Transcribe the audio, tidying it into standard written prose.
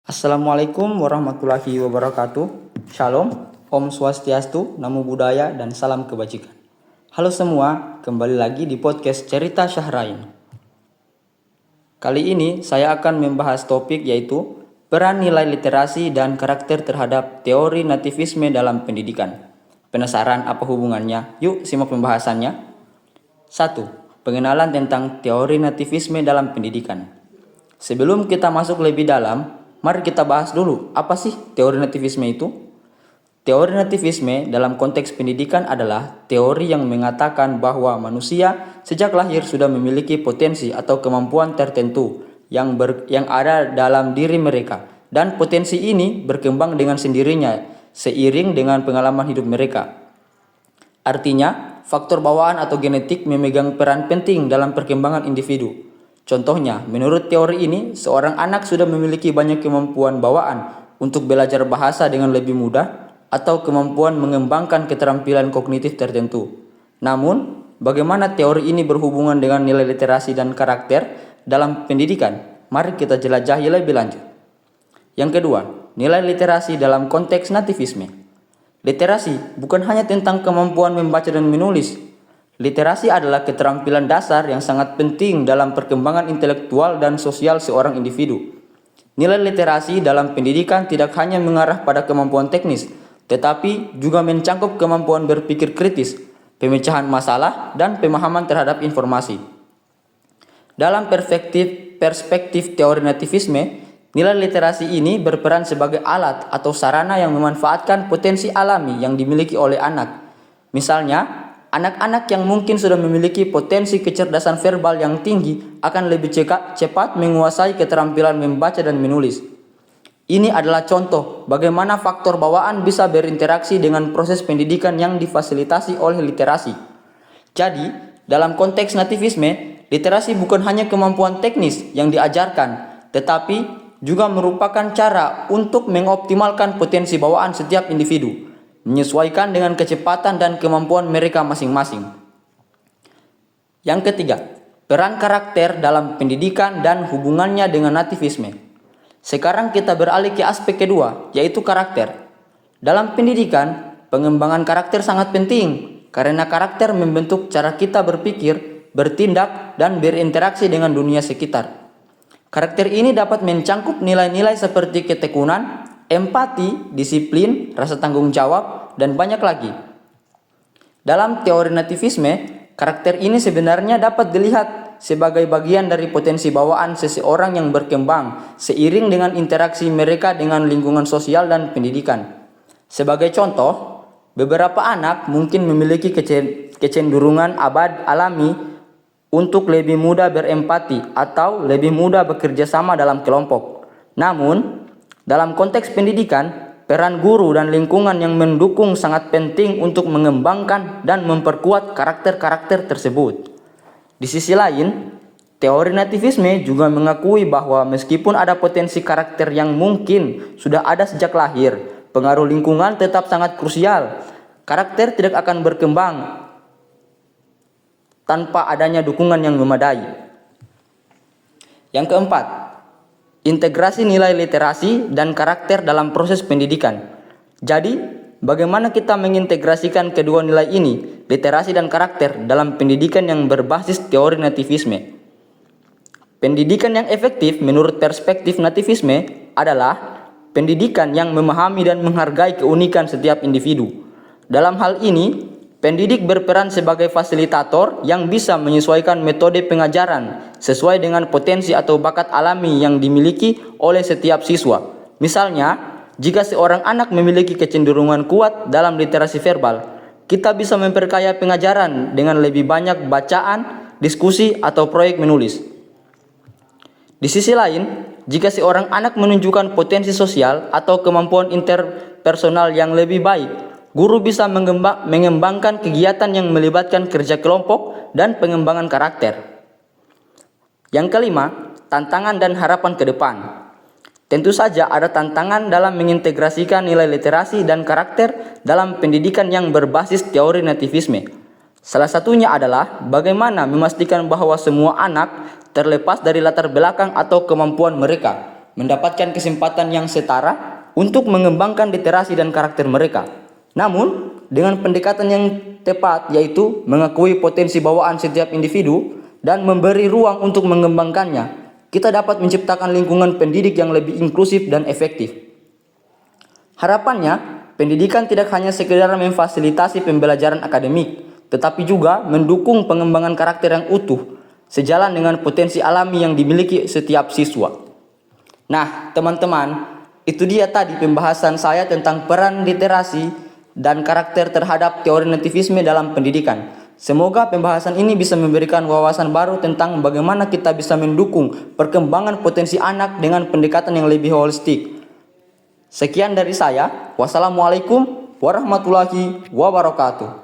Assalamualaikum warahmatullahi wabarakatuh. Shalom, Om Swastiastu, Namo Buddhaya, dan salam kebajikan. Halo semua, kembali lagi di podcast Cerita Syahrain. Kali ini saya akan membahas topik yaitu peran nilai literasi dan karakter terhadap teori nativisme dalam pendidikan. Penasaran apa hubungannya? Yuk simak pembahasannya. 1. Pengenalan tentang teori nativisme dalam pendidikan. Sebelum kita masuk lebih dalam, mari kita bahas dulu, apa sih teori nativisme itu? Teori nativisme dalam konteks pendidikan adalah teori yang mengatakan bahwa manusia sejak lahir sudah memiliki potensi atau kemampuan tertentu yang ada dalam diri mereka, dan potensi ini berkembang dengan sendirinya seiring dengan pengalaman hidup mereka. Artinya, faktor bawaan atau genetik memegang peran penting dalam perkembangan individu. Contohnya, menurut teori ini, seorang anak sudah memiliki banyak kemampuan bawaan untuk belajar bahasa dengan lebih mudah atau kemampuan mengembangkan keterampilan kognitif tertentu. Namun, bagaimana teori ini berhubungan dengan nilai literasi dan karakter dalam pendidikan? Mari kita jelajahi lebih lanjut. Yang kedua, nilai literasi dalam konteks nativisme. Literasi bukan hanya tentang kemampuan membaca dan menulis. Literasi adalah keterampilan dasar yang sangat penting dalam perkembangan intelektual dan sosial seorang individu. Nilai literasi dalam pendidikan tidak hanya mengarah pada kemampuan teknis, tetapi juga mencangkup kemampuan berpikir kritis, pemecahan masalah, dan pemahaman terhadap informasi. Dalam perspektif teori nativisme, nilai literasi ini berperan sebagai alat atau sarana yang memanfaatkan potensi alami yang dimiliki oleh anak. Misalnya, anak-anak yang mungkin sudah memiliki potensi kecerdasan verbal yang tinggi akan lebih cepat menguasai keterampilan membaca dan menulis. Ini adalah contoh bagaimana faktor bawaan bisa berinteraksi dengan proses pendidikan yang difasilitasi oleh literasi. Jadi, dalam konteks nativisme, literasi bukan hanya kemampuan teknis yang diajarkan, tetapi juga merupakan cara untuk mengoptimalkan potensi bawaan setiap individu, menyesuaikan dengan kecepatan dan kemampuan mereka masing-masing. Yang ketiga, peran karakter dalam pendidikan dan hubungannya dengan nativisme. Sekarang kita beralih ke aspek kedua, yaitu karakter. Dalam pendidikan, pengembangan karakter sangat penting, karena karakter membentuk cara kita berpikir, bertindak, dan berinteraksi dengan dunia sekitar. Karakter ini dapat mencangkup nilai-nilai seperti ketekunan, empati, disiplin, rasa tanggung jawab, dan banyak lagi. Dalam teori nativisme, karakter ini sebenarnya dapat dilihat sebagai bagian dari potensi bawaan seseorang yang berkembang seiring dengan interaksi mereka dengan lingkungan sosial dan pendidikan. Sebagai contoh, beberapa anak mungkin memiliki kecenderungan alami untuk lebih mudah berempati atau lebih mudah bekerja sama dalam kelompok. Namun, dalam konteks pendidikan, peran guru dan lingkungan yang mendukung sangat penting untuk mengembangkan dan memperkuat karakter-karakter tersebut. Di sisi lain, teori nativisme juga mengakui bahwa meskipun ada potensi karakter yang mungkin sudah ada sejak lahir, pengaruh lingkungan tetap sangat krusial. Karakter tidak akan berkembang tanpa adanya dukungan yang memadai. Yang keempat, integrasi nilai literasi dan karakter dalam proses pendidikan. Jadi, bagaimana kita mengintegrasikan kedua nilai ini, literasi dan karakter, dalam pendidikan yang berbasis teori nativisme? Pendidikan yang efektif menurut perspektif nativisme adalah pendidikan yang memahami dan menghargai keunikan setiap individu. Dalam hal ini, pendidik berperan sebagai fasilitator yang bisa menyesuaikan metode pengajaran sesuai dengan potensi atau bakat alami yang dimiliki oleh setiap siswa. Misalnya, jika seorang anak memiliki kecenderungan kuat dalam literasi verbal, kita bisa memperkaya pengajaran dengan lebih banyak bacaan, diskusi, atau proyek menulis. Di sisi lain, jika seorang anak menunjukkan potensi sosial atau kemampuan interpersonal yang lebih baik, guru bisa mengembangkan kegiatan yang melibatkan kerja kelompok dan pengembangan karakter. Yang kelima, tantangan dan harapan ke depan. Tentu saja ada tantangan dalam mengintegrasikan nilai literasi dan karakter dalam pendidikan yang berbasis teori nativisme. Salah satunya adalah bagaimana memastikan bahwa semua anak, terlepas dari latar belakang atau kemampuan mereka, mendapatkan kesempatan yang setara untuk mengembangkan literasi dan karakter mereka. Namun, dengan pendekatan yang tepat, yaitu mengakui potensi bawaan setiap individu dan memberi ruang untuk mengembangkannya, kita dapat menciptakan lingkungan pendidik yang lebih inklusif dan efektif. Harapannya, pendidikan tidak hanya sekedar memfasilitasi pembelajaran akademik, tetapi juga mendukung pengembangan karakter yang utuh, sejalan dengan potensi alami yang dimiliki setiap siswa. Nah, teman-teman, itu dia tadi pembahasan saya tentang peran literasi dan karakter terhadap teori nativisme dalam pendidikan. Semoga pembahasan ini bisa memberikan wawasan baru tentang bagaimana kita bisa mendukung perkembangan potensi anak dengan pendekatan yang lebih holistik. Sekian dari saya. Wassalamualaikum warahmatullahi wabarakatuh.